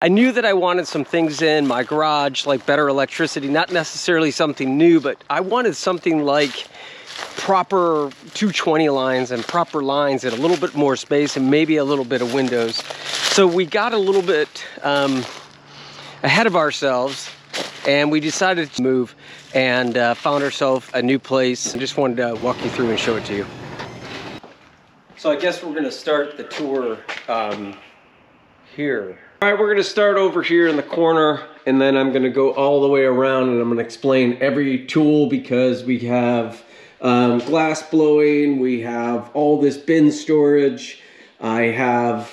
I knew that I wanted some things in my garage, like better electricity, not necessarily something new, but I wanted something like proper 220 lines and proper lines and a little bit more space and maybe a little bit of windows. So we got a little bit ahead of ourselves, and we decided to move and found ourselves a new place. I just wanted to walk you through and show it to you. So I guess we're gonna start the tour here. All right, we're gonna start over here in the corner, and then I'm gonna go all the way around and I'm gonna explain every tool, because we have glass blowing, we have all this bin storage, I have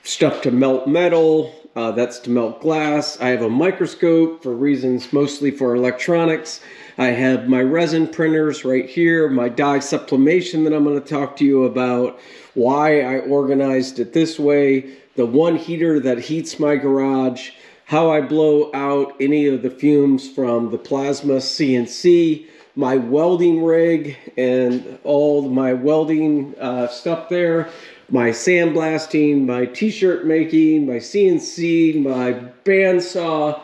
stuff to melt metal, that's to melt glass. I have a microscope for reasons mostly for electronics. I have my resin printers right here, my dye sublimation that I'm going to talk to you about, why I organized it this way, the one heater that heats my garage, how I blow out any of the fumes from the plasma CNC, my welding rig and all my welding stuff there, my sandblasting, my t-shirt making, my CNC, my bandsaw,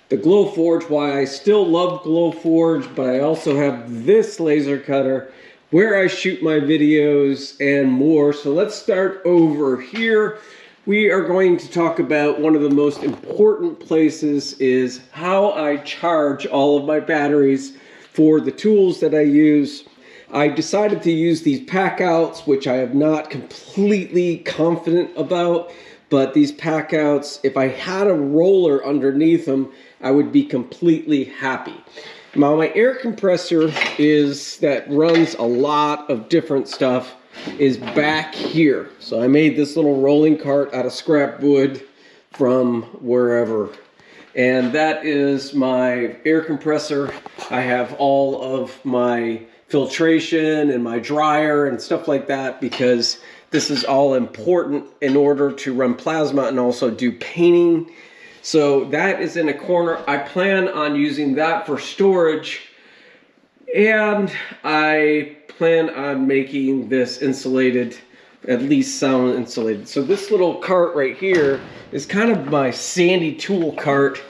the Glowforge, why I still love Glowforge, but I also have this laser cutter, where I shoot my videos, and more. So let's start over here. We are going to talk about one of the most important places is how I charge all of my batteries for the tools that I use. I decided to use these pack outs, which I am not completely confident about, but these pack outs, if I had a roller underneath them, I would be completely happy. Now my air compressor that runs a lot of different stuff is back here. So I made this little rolling cart out of scrap wood from wherever. And that is my air compressor. I have all of my filtration and my dryer and stuff like that, because this is all important in order to run plasma and also do painting. So that is in a corner. I plan on using that for storage, and I plan on making this insulated, at least sound insulated. So this little cart right here is kind of my sandy tool cart,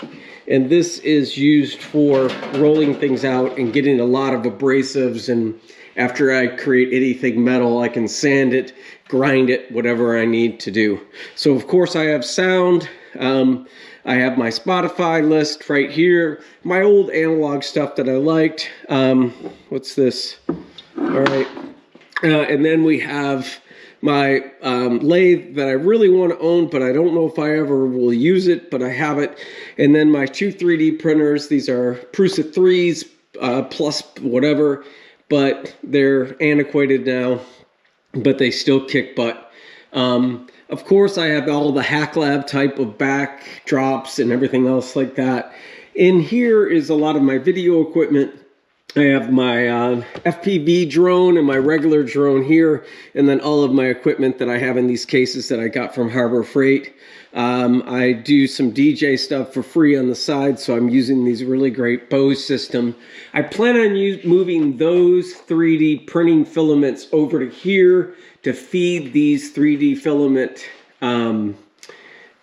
and this is used for rolling things out and getting a lot of abrasives, and after I create anything metal, I can sand it, grind it, whatever I need to do. So of course I have sound. I have my Spotify list right here, my old analog stuff that I liked. What's this? All right. And then we have my lathe that I really want to own, but I don't know if I ever will use it, but I have it. And then my two 3D printers. These are Prusa 3s plus whatever, but they're antiquated now, but they still kick butt. Of course, I have all the hackLAB type of backdrops and everything else like that. In here is a lot of my video equipment. I have my FPV drone and my regular drone here, and then all of my equipment that I have in these cases that I got from Harbor Freight. I do some DJ stuff for free on the side, so I'm using these really great Bose system. I plan on moving those 3D printing filaments over to here to feed these 3D filament,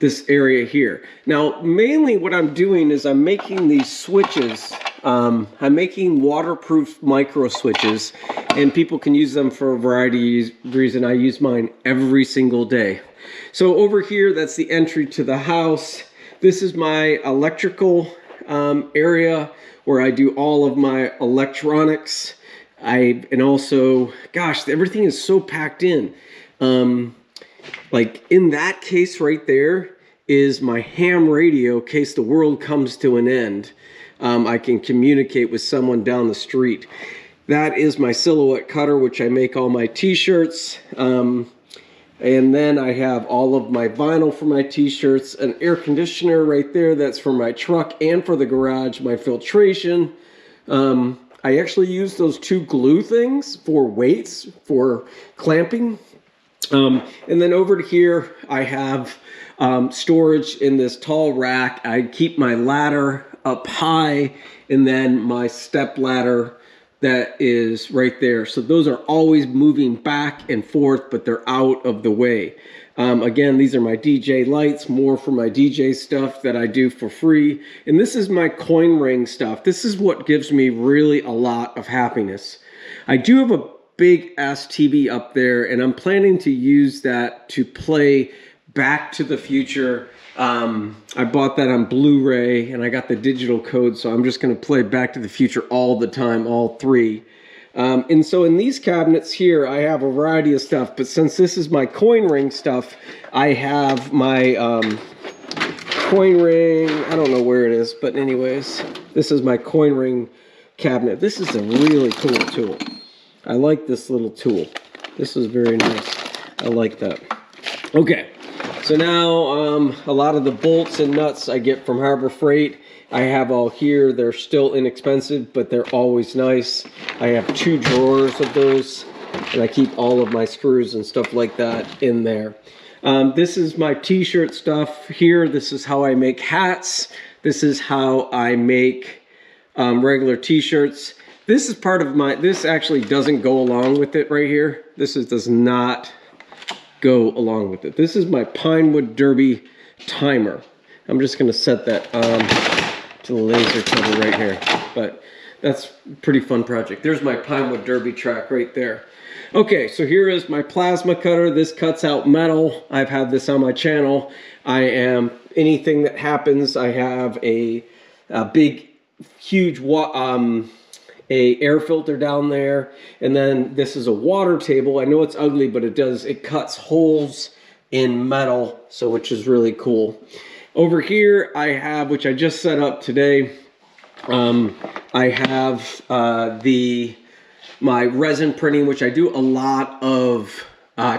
this area here. Now, mainly what I'm doing is I'm making these switches. I'm making waterproof micro switches, and people can use them for a variety of reasons. I use mine every single day. So over here, that's the entry to the house. This is my electrical area where I do all of my electronics. And also, gosh, everything is so packed in. Like in that case right there is my ham radio in case the world comes to an end. I can communicate with someone down the street. That is my silhouette cutter, which I make all my t-shirts. And then I have all of my vinyl for my t-shirts, an air conditioner right there, that's for my truck and for the garage, my filtration. I actually use those two glue things for weights, for clamping. And then over to here, I have storage in this tall rack. I keep my ladder up high, and then my step ladder that is right there. So those are always moving back and forth, but they're out of the way. Again, these are my DJ lights, more for my DJ stuff that I do for free. And this is my coin ring stuff. This is what gives me really a lot of happiness. I do have a big ass TV up there, and I'm planning to use that to play Back to the Future. I bought that on Blu-ray, and I got the digital code, so I'm just going to play Back to the Future all the time, all three. And so in these cabinets here, I have a variety of stuff, but since this is my coin ring stuff, I have my coin ring, I don't know where it is, but anyways, this is my coin ring cabinet. This is a really cool tool. I like this little tool. This is very nice. I like that. Okay, so now a lot of the bolts and nuts I get from Harbor Freight. I have all here. They're still inexpensive, but they're always nice. I have 2 drawers of those, and I keep all of my screws and stuff like that in there. This is my t-shirt stuff here. This is how I make hats. This is how I make regular t-shirts. This is part of my, this actually doesn't go along with it right here. This does not go along with it. This is my Pinewood Derby timer. I'm just going to set that to the laser cutter right here, but that's a pretty fun project. There's my Pinewood Derby track right there. Okay, so here is my plasma cutter. This cuts out metal. I've had this on my channel. Anything that happens, I have a big, huge air filter down there, and then this is a water table. I know it's ugly, but it cuts holes in metal, so which is really cool. Over here I have, which I just set up today, I have my resin printing, which I do a lot of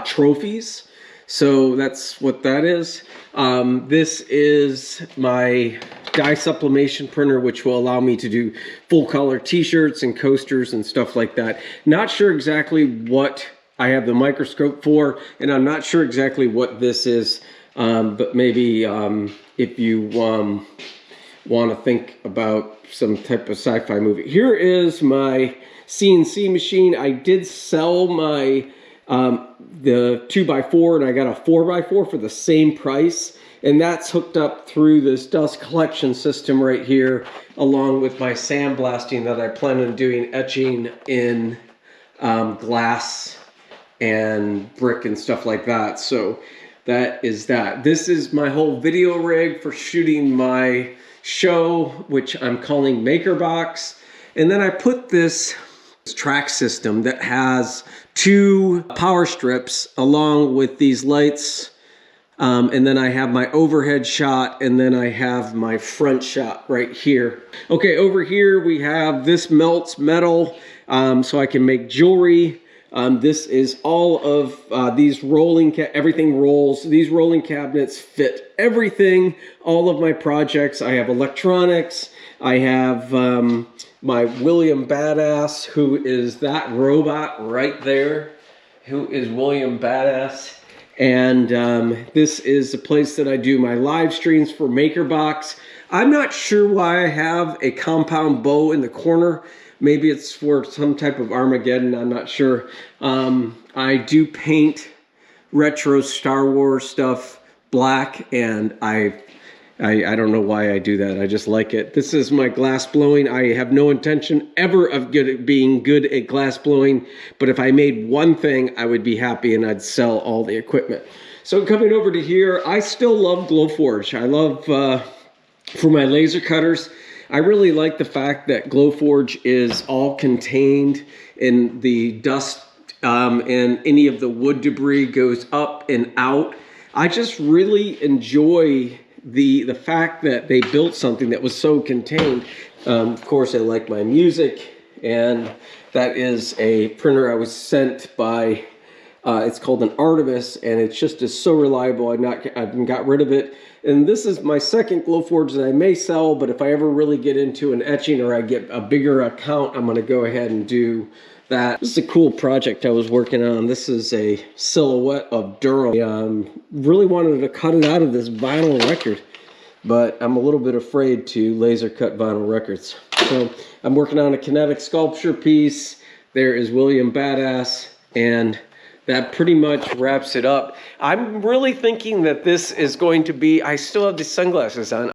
trophies. So that's what that is. This is my dye-sublimation printer, which will allow me to do full color t-shirts and coasters and stuff like that. Not sure exactly what I have the microscope for, and I'm not sure exactly what this is, but maybe if you want to think about some type of sci-fi movie. Here is my CNC machine. I did sell my the 2x4, and I got a 4x4 for the same price, and that's hooked up through this dust collection system right here, along with my sandblasting that I plan on doing etching in glass and brick and stuff like that. So that is that. This is my whole video rig for shooting my show, which I'm calling MakerBox. And then I put this track system that has 2 power strips along with these lights, and then I have my overhead shot, and then I have my front shot right here. Okay, over here we have this melts metal, so I can make jewelry. This is all of these everything rolls. These rolling cabinets fit everything, all of my projects. I have electronics. I have my William Badass, who is that robot right there, who is William Badass. And this is the place that I do my live streams for MakerBox. I'm not sure why I have a compound bow in the corner. Maybe it's for some type of Armageddon, I'm not sure. I do paint retro Star Wars stuff black, and I don't know why I do that. I just like it. This is my glass blowing. I have no intention ever of being good at glass blowing, but if I made one thing, I would be happy and I'd sell all the equipment. So coming over to here, I still love Glowforge. I love, for my laser cutters, I really like the fact that Glowforge is all contained in the dust, and any of the wood debris goes up and out. I just really enjoy the fact that they built something that was so contained. Of course, I like my music, and that is a printer I was sent by, it's called an Artemis, and it's just is so reliable. I've got rid of it. And this is my second Glowforge that I may sell, but if I ever really get into an etching or I get a bigger account, I'm going to go ahead and do that. This is a cool project I was working on. This is a silhouette of Durham. I really wanted to cut it out of this vinyl record, but I'm a little bit afraid to laser cut vinyl records. So I'm working on a kinetic sculpture piece. There is William Badass, and that pretty much wraps it up. I'm really thinking that this is going to be, I still have the sunglasses on.